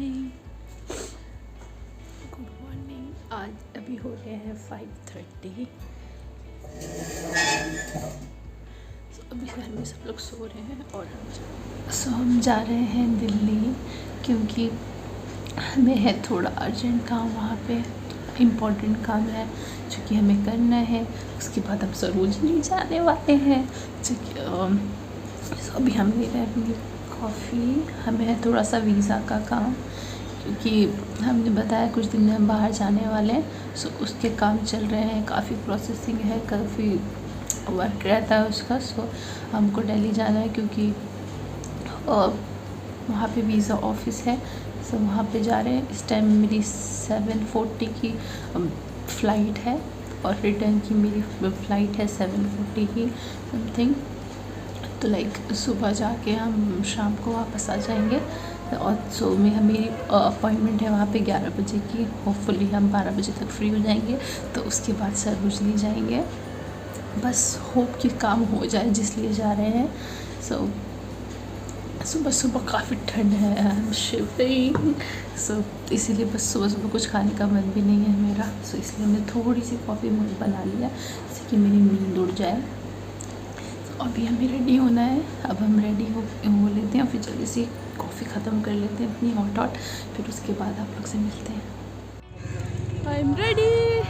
Morning, good morning. आज अभी हो गए हैं 5:30। अभी घर में सब लोग सो रहे हैं और हम जा रहे हैं दिल्ली, क्योंकि हमें है थोड़ा अर्जेंट काम वहाँ पे, इम्पोर्टेंट काम है जो कि हमें करना है। उसके बाद हम सरोजनी जाने वाले हैं, जो कि अभी हम ले रहे हैं कॉफ़ी। हमें है थोड़ा सा वीज़ा का काम, क्योंकि हमने बताया कुछ दिन में हम बाहर जाने वाले हैं। सो उसके काम चल रहे हैं, काफ़ी प्रोसेसिंग है, काफ़ी वर्क रहता है उसका। सो हमको दिल्ली जाना है, क्योंकि वहाँ पे वीज़ा ऑफिस है। सो वहाँ पे जा रहे हैं। इस टाइम मेरी 7:40 की फ़्लाइट है और रिटर्न की मेरी फ़्लाइट है 7:40 की समथिंग। तो सुबह जाके हम शाम को वापस आ जाएंगे। और सो मेरी अपॉइंटमेंट है वहाँ पे 11 बजे की। होपफुली हम 12 बजे तक फ्री हो जाएंगे, तो उसके बाद सरोजनी जाएंगे। बस होप कि काम हो जाए, जिसलिए जा रहे हैं। सो सुबह सुबह काफ़ी ठंड है, आई एम शिवरिंग। सो इसीलिए बस सुबह सुबह कुछ खाने का मन भी नहीं है मेरा। सो इसलिए हमने थोड़ी सी कॉफ़ी बना लिया, जिससे कि मेरी नींद उड़ जाए। अभी हमें रेडी होना है। अब हम रेडी हो लेते हैं, फिर जल्दी से कॉफ़ी ख़त्म कर लेते हैं अपनी हॉट। फिर उसके बाद आप लोग से मिलते हैं। I am ready.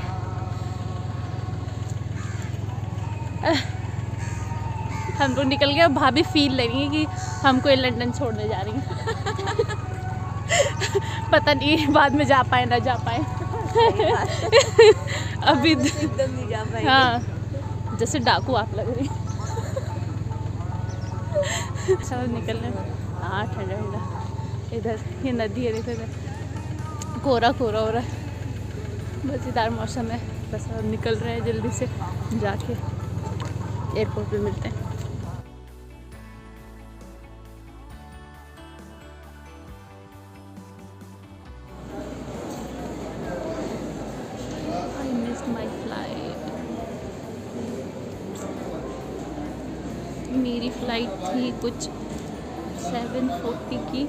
हम लोग निकल गए। भाभी फील लगी कि हमको ये लंदन छोड़ने जा रही हैं। पता नहीं बाद में जा पाए ना जा पाए। अभी एकदम नहीं जा पाएंगे। हाँ, जैसे डाकू आप लग रही। सब निकल रहे। हाँ, ठंडा ठंडा। इधर ये नदी है, देखो इधर कोरा कोरा हो रहा है, मज़ेदार मौसम है। बस अब निकल रहे हैं, जल्दी से जाके एयरपोर्ट पे मिलते हैं। I missed my flight. मेरी फ़्लाइट थी कुछ 7:40 की,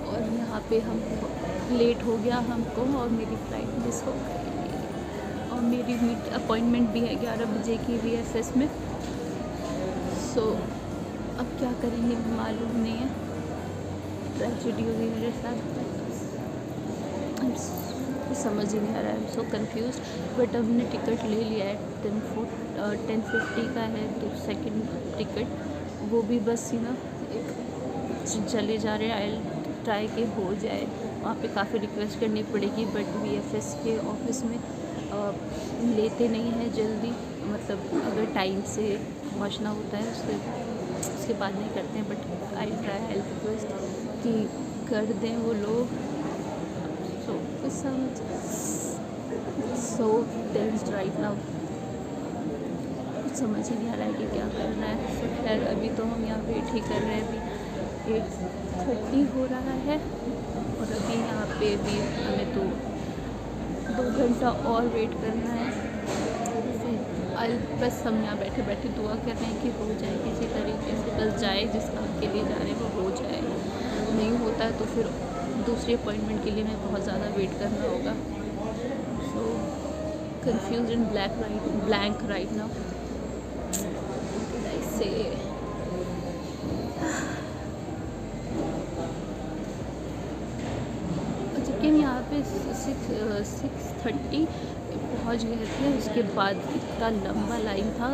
और यहाँ पे हम लेट हो गया हमको, और मेरी फ़्लाइट मिस हो गई। और मेरी अपॉइंटमेंट भी है 11 बजे की VFS में। सो अब क्या करेंगे मालूम नहीं है। ट्रेजेडी हुई मेरे साथ, समझ ही नहीं आ रहा है। So confuse. बट हमने टिकट ले लिया है, 10:50 का है। तो सेकंड टिकट वो भी बस ही ना एक चले जा रहे हैं। आई ट्राई के हो जाए। वहाँ पे काफ़ी रिक्वेस्ट करनी पड़ेगी, बट VFS के ऑफिस में लेते नहीं हैं जल्दी। मतलब अगर टाइम से पहुँचना होता है उसके बाद नहीं करते हैं। But I try, I request कि कर दें वो लोग। सो टेंस्ड राइट नाउ। कुछ समझ ही नहीं आ रहा है कि क्या करना है। सो खैर अभी तो हम यहाँ वेट ही कर रहे हैं। अभी 8:30 हो रहा है, और अभी यहाँ पे भी हमें तो 2 घंटा और वेट करना है। बस हम यहाँ बैठे बैठे दुआ कर रहे हैं कि हो जाए किसी तरीके से, बस जाए जिस काम के लिए जा रहे हैं वो हो जाए। नहीं होता है तो फिर दूसरी अपॉइंटमेंट के लिए हमें बहुत ज़्यादा वेट करना होगा। So confuse and blank right now. ऐसे जबकि हम यहाँ पे 6:30 पहुँच गए थे। उसके बाद इतना लंबा लाइन था,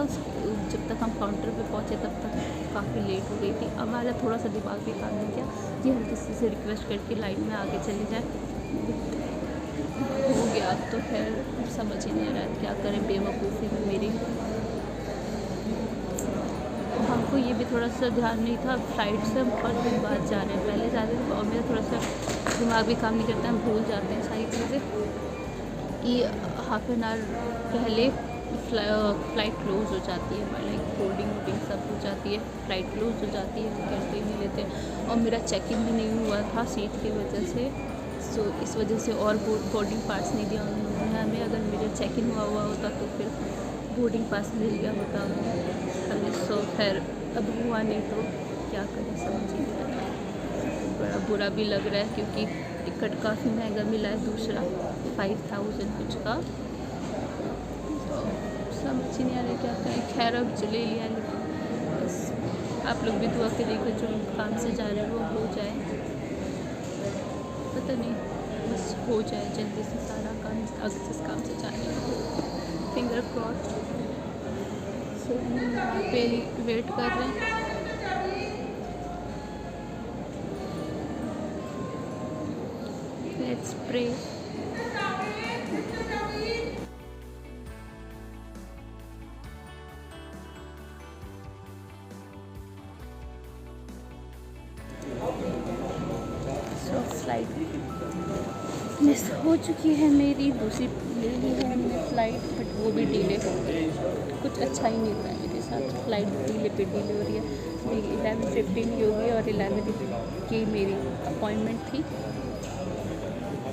जब तक हम काउंटर पे पहुँचे तब तक काफ़ी लेट हो गई थी। हमारा थोड़ा सा दिमाग भी काम नहीं किया कि हम किसी से रिक्वेस्ट करके लाइन में आगे चले जाए। हो गया तो खैर समझ ही नहीं आ रहा है क्या करें। बेवकूफ़ी में मेरी। हमको ये भी थोड़ा सा ध्यान नहीं था, फ़्लाइट से हम बहुत दिन बाद जा रहे हैं। पहले जा रहे थे और मेरा थोड़ा सा दिमाग भी काम नहीं करता, हम भूल जाते हैं सारी चीज़ें कि हाफ एन आवर पहले फ़्लाइट क्लोज़ हो जाती है। बोर्डिंग सब हो जाती है, फ़्लाइट क्लोज़ हो जाती है, टिकट भी नहीं लेते। और मेरा चेक इन भी नहीं हुआ था सीट की वजह से। सो इस वजह से और बोर्डिंग पास नहीं दिया उन्होंने हमें। अगर मेरा चेक इन हुआ होता तो फिर बोर्डिंग पास मिल गया होता हमें। सो खैर अब हुआ नहीं, तो क्या करें समझ ही नहीं आ रहा है। बड़ा बुरा भी लग रहा है, क्योंकि टिकट काफ़ी महंगा मिला है दूसरा 5000 कुछ का, तो समझ ही नहीं आ रहा क्या करें। खैर अब ले लिया, लेकिन बस आप लोग भी दुआ करिएगा जो काम से जा रहे हैं वो हो जाए, पता नहीं बस हो जाए जल्दी से सारा काम, अगर जिस काम से जा रहे हैं फिंगर क्रॉस। सो वहाँ पे वेट कर रहे हैं। Let's pray. So flight miss हो चुकी है मेरी, दूसरी ले ली है हमने फ़्लाइट, बट वो भी डिले हो गई। कुछ अच्छा ही नहीं हुआ है मेरे साथ, फ़्लाइट डिले पे डिले हो रही है। मेरी 11:15 की होगी और 11 की मेरी अपॉइंटमेंट थी।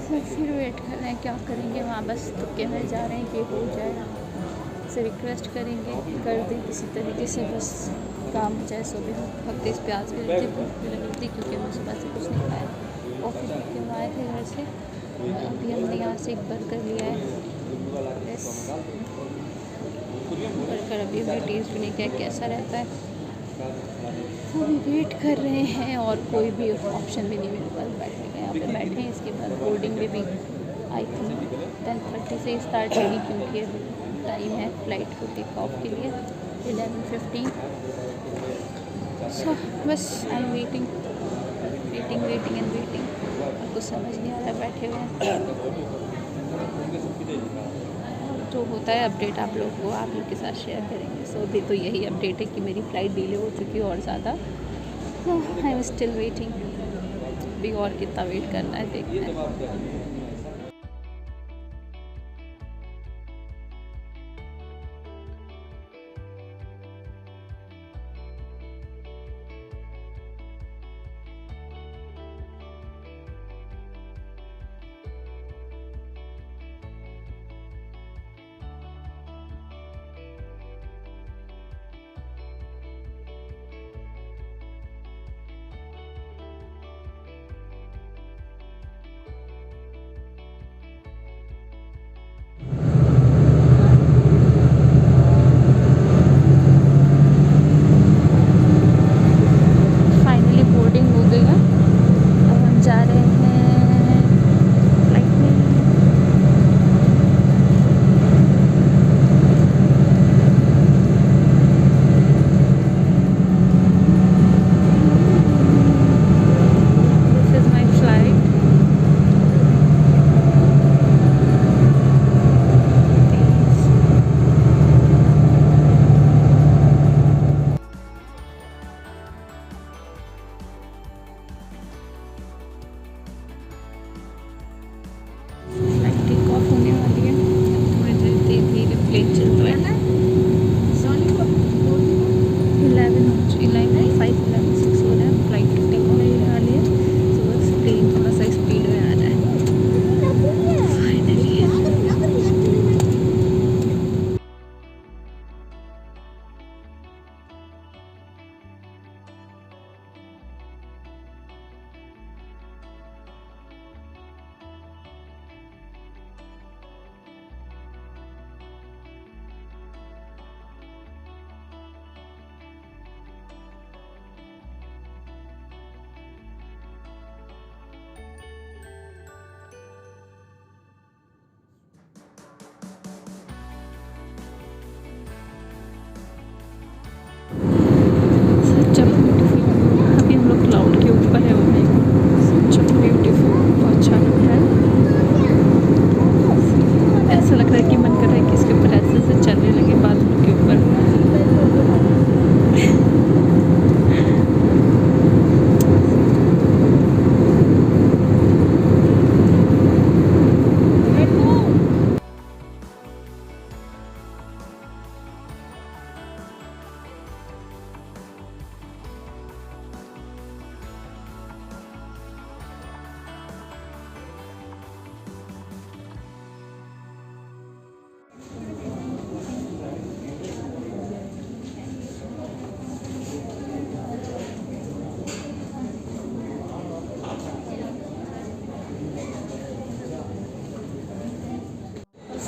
तो फिर वेट कर रहे हैं, क्या करेंगे वहाँ, बस तुक्के में जा रहे हैं कि हो जाए, से रिक्वेस्ट करेंगे कर दें किसी तरीके से, बस काम हो जाए। सुबह वक्त इस प्याज भी लगी थी क्योंकि मैं सुबह से कुछ नहीं खाया, ऑफिस के हम आए थे घर से। अभी हमने यहाँ से एक बर्गर लिया है, बस बर्गर अभी हमने टेस्ट भी नहीं किया कैसा रहता है। अभी वेट कर रहे हैं और कोई भी ऑप्शन भी नहीं मेरे पास बैठने का। यहाँ पे बैठे हैं, इसके बाद बोर्डिंग में भी आई थिंक 10:30 से स्टार्ट होगी क्योंकि अभी टाइम है फ्लाइट को टेक ऑफ के लिए 11:15। सो बस I am waiting waiting waiting and waiting, और कुछ समझ नहीं आ रहा, बैठे हुए हैं। जो होता है अपडेट आप लोग को आप लोग के साथ शेयर करेंगे। सो अभी तो यही अपडेट है कि मेरी फ़्लाइट डिले हो चुकी है और ज़्यादा। आई एम स्टिल वेटिंग, अभी और कितना वेट करना है देखते हैं।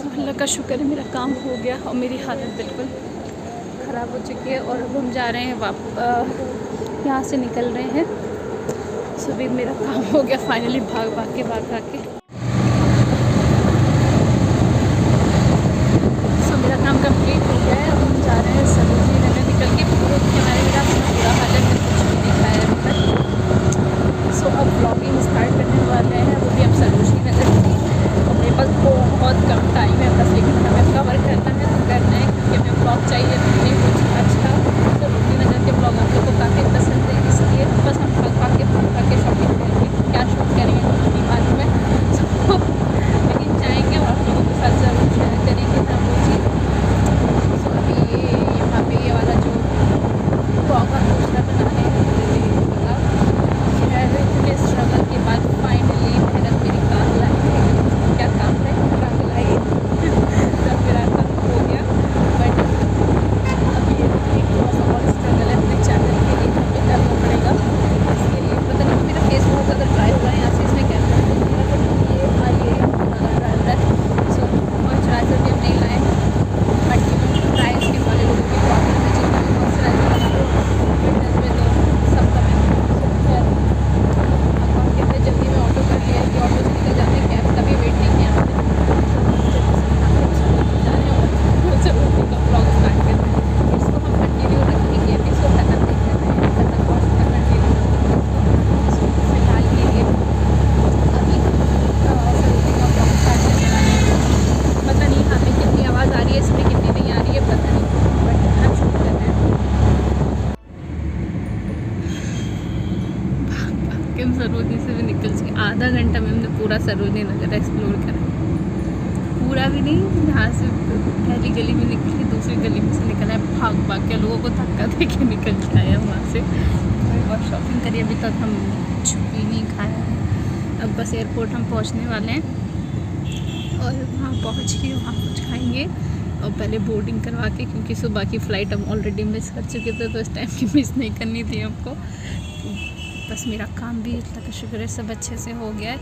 अल्लाह का शुक्र है मेरा काम हो गया और मेरी हालत बिल्कुल ख़राब हो चुकी है। और अब हम जा रहे हैं यहाँ से निकल रहे हैं। सुबह मेरा काम हो गया फाइनली, भाग भाग के मेरा काम कंप्लीट हो गया है। अब हम जा रहे हैं सरोजनी नगर निकल के पूरे किनारे मेरा पूरा हालत में कुछ भी दिखा है अभी तक। सो अब ब्लॉगिंग स्टार्ट करने वाले हैं, वो भी अब सरोजनी नगर की। और मेरे पास बहुत कम टाइम है, बस 1 घंटा में कवर करना है तो करना है, क्योंकि हमें ब्लॉग चाहिए नहीं कुछ अच्छा। सरोजनी नगर के ब्लॉग आप लोग को काफ़ी पसंद है, इसलिए बस हम भाग के शॉपिंग करेंगे। क्या शूट करेंगे मुझे नहीं मालूम है सबको, लेकिन जाएँगे और आप लोगों के साथ ज़रूर शेयर करेंगे ना वो चीज़। सो अभी यहाँ पे ये वाला जो ब्लॉग हम दूसरा बनाने इतने स्ट्रगल के बाद फाइनली मेहनत मेरी काम लाई। क्या काम है, रंग लाई। तब मेरा काम हो गया, बट अभी थोड़ा सा और स्ट्रगल है अपने चैनल के लिए, हमें करना पड़ेगा। इसके लिए पता नहीं मेरा फेस बहुत ज़्यादा ड्राई हुआ है, यहाँ से इसमें कैमरा ये आइए ड्राई हो रहा है। सो मॉइस्चराइज़र भी हम नहीं लाए, बट ड्राई स्किन वाले लोगों की प्रॉब्लम है, जितना भी मॉइस्चराइज़र लगा लो विंटर्स में तो सब कम है। जल्दी में ऑटो कर लिया कि ऑटो से निकल जाते हैं, कैब का भी वेट नहीं किया हमने। जा रहे हैं और जरूर का ब्लॉग स्टार्ट करते हैं। इसको हम कंटिन्यू रखेंगे, एपिसोड खत्म नहीं कर रहे हैं, खत्म बहुत कंटिन्यू। फिलहाल के लिए अभी सरोजनी का ब्लॉग स्टार्ट करने वाले हैं। पता नहीं यहाँ पे कितनी आवाज़ आ रही है, इसमें कितनी नहीं आ रही है पता नहीं, बट हम शूट कर रहे हैं। सरोजनी से भी निकल चुके, आधा घंटा में हमने पूरा सरोजनी नगर एक्सप्लोर करा। पूरा भी नहीं, यहाँ से पहली गली में निकले, दूसरी गली में से निकला है, भाग के लोगों को धक्का दे के निकल के आया वहाँ से। और शॉपिंग करी, अभी तक हम कुछ भी नहीं खाया है। अब बस एयरपोर्ट हम पहुँचने वाले हैं और वहाँ पहुँच के वहाँ कुछ खाएँगे और पहले बोर्डिंग करवा के, क्योंकि सुबह की फ़्लाइट हम ऑलरेडी मिस कर चुके थे, तो इस टाइम की मिस नहीं करनी थी हमको। बस मेरा काम भी अल्लाह का शुक्र है सब अच्छे से हो गया है।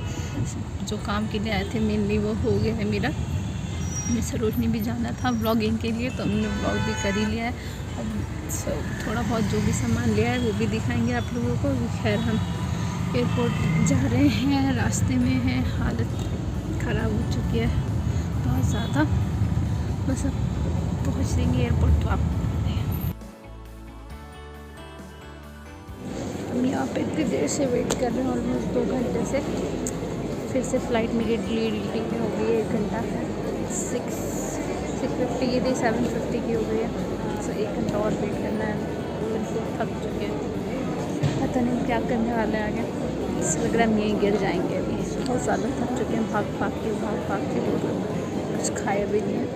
जो काम के लिए आए थे मेनली वो हो गया है मेरा। हमें सरोजनी भी जाना था व्लॉगिंग के लिए, तो हमने व्लॉग भी कर ही लिया है। अब थोड़ा बहुत जो भी सामान लिया है वो भी दिखाएंगे आप लोगों को। खैर हम एयरपोर्ट जा रहे हैं, रास्ते में हैं, हालत ख़राब हो चुकी है बहुत ज़्यादा। बस अब पहुँच देंगे एयरपोर्ट तो आप। हम यहाँ पे इतनी देर से वेट कर रहे हैं, ऑलमोस्ट 2 घंटे से। फिर से फ़्लाइट मेरी डिले हो गई है 1 घंटा, 650 की थी, 750 की हो गई है। सो 1 घंटा और वेट करना है, बिल्कुल थक चुके हैं। पता नहीं क्या करने वाले हैं आगे, लग रहा है हम यहीं गिर जाएंगे। अभी बहुत ज़्यादा थक चुके हैं, भाग के कुछ खाया भी नहीं है।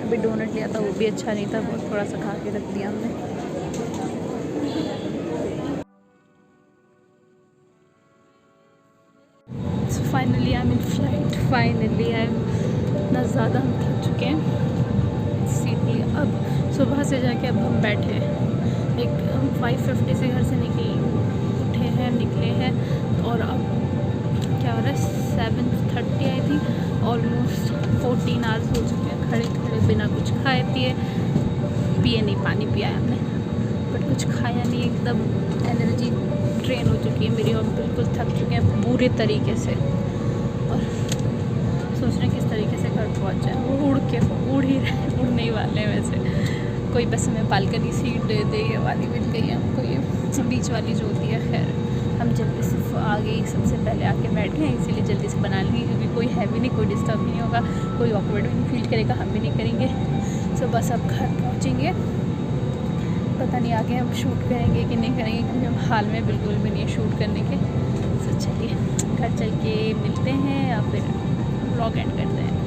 अभी डोनट लिया था, वो भी अच्छा नहीं था, बहुत थोड़ा सा खा के रख दिया हमने। Finally I am in flight, finally I am. इतना ज़्यादा हम थक चुके हैं सीटली। अब सुबह से जाके अब हम बैठे हैं, हम 5:50 से घर से निकले हैं और अब क्या हो रहा है 7:30 आई थी। ऑलमोस्ट 14 आवर्स हो चुके हैं खड़े बिना कुछ खाए पिए नहीं, पानी पिया है हमने बट कुछ खाया नहीं। एकदम एनर्जी ड्रेन हो चुकी है मेरी और बिल्कुल थक चुके हैं बुरे तरीके से। और सोच रहे हैं किस तरीके से घर पहुंच जाए। उड़ नहीं वाले हैं वैसे। कोई बस हमें बालकनी सीट दे दे, ये वाली मिल गई है हमको, ये बीच वाली जो होती है। खैर हम जल्दी से आगे सबसे पहले आके बैठे हैं, इसीलिए जल्दी से बना लेंगे, क्योंकि कोई है भी नहीं, कोई डिस्टर्ब नहीं होगा, कोई ऑकवर्ड भी नहीं फील करेगा, हम भी नहीं करेंगे। सो बस अब घर पहुँचेंगे, पता नहीं आगे हम शूट करेंगे कि नहीं करेंगे, क्योंकि हम हाल में बिल्कुल भी नहीं है शूट करने के। तो चलिए घर चल के मिलते हैं या फिर व्लॉग एंड करते हैं।